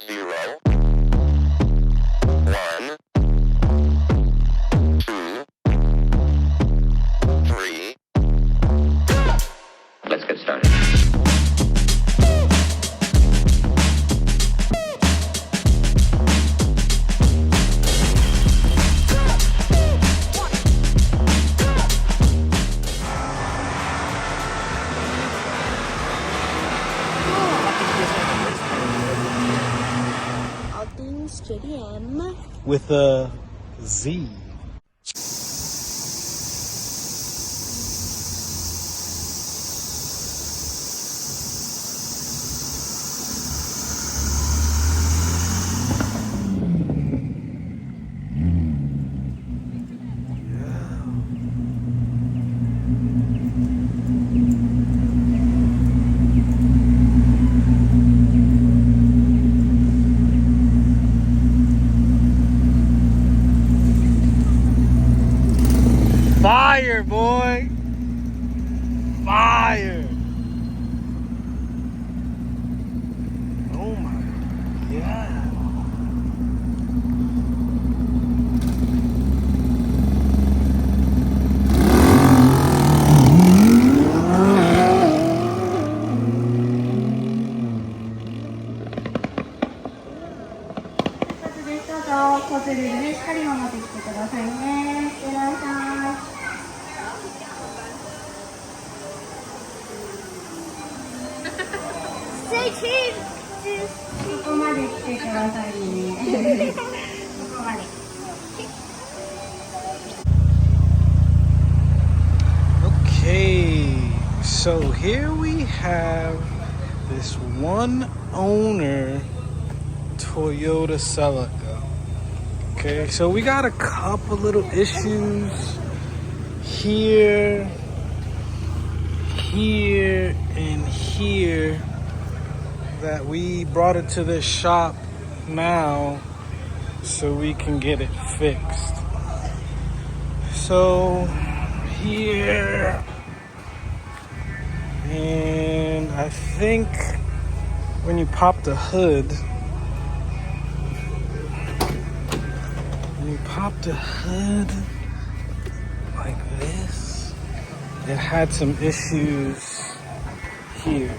0, 1, 2, 3. Let's get started. Stadium with a Z. Fire, boy! Fire! Oh my God! Stay tuned. ここまで来てくださいね。ここまで。Okay, so here we have this one owner Toyota Celica. Okay, so we got a couple little issues here, and here that we brought it to this shop now so we can get it fixed. So here, and I think when you pop the hood, like this, it had some issues here.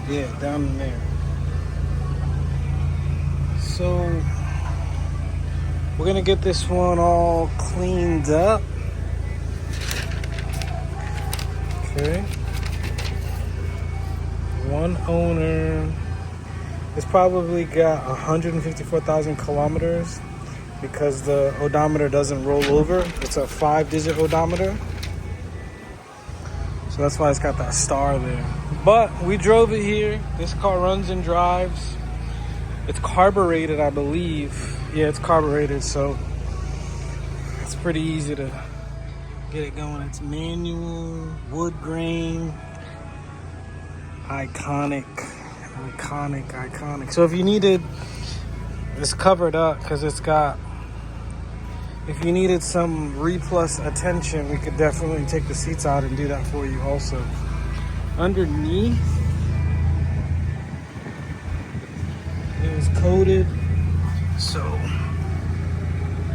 Yeah, down in there. So we're gonna get this one all cleaned up. Okay. One owner. It's probably got 154,000 kilometers because the odometer doesn't roll over. It's a 5-digit odometer. So that's why it's got that star there. But we drove it here. This car runs and drives. It's carbureted, I believe. Yeah, it's carbureted, so it's pretty easy to get it going. It's manual, wood grain, iconic. So if you needed, it's covered up because it's got, if you needed some replus attention, we could definitely take the seats out and do that for you also. Underneath, it was coated, so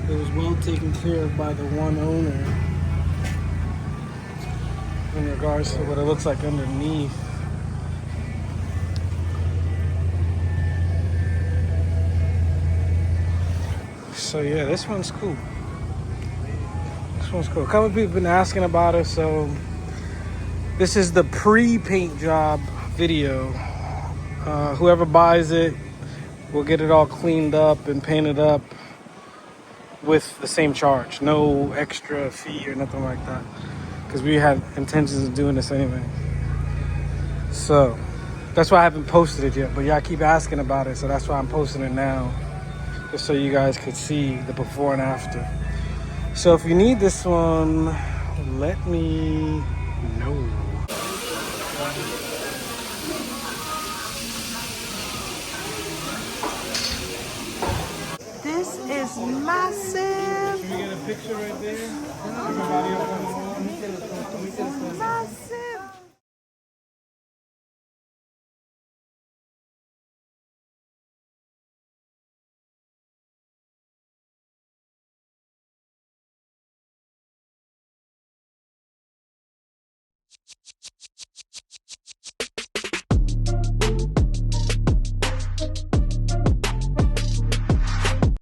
it was well taken care of by the one owner in regards to what it looks like underneath. So yeah, this one's cool. A couple of people have been asking about it, so this is the pre-paint job video. Whoever buys it will get it all cleaned up and painted up with the same charge. No extra fee or nothing like that, because we had intentions of doing this anyway. So that's why I haven't posted it yet, but y'all keep asking about it, so that's why I'm posting it now, just so you guys could see the before and after. So if you need this one, let me know. This is massive. Can we get a picture right there? Everybody up on the wall. Massive.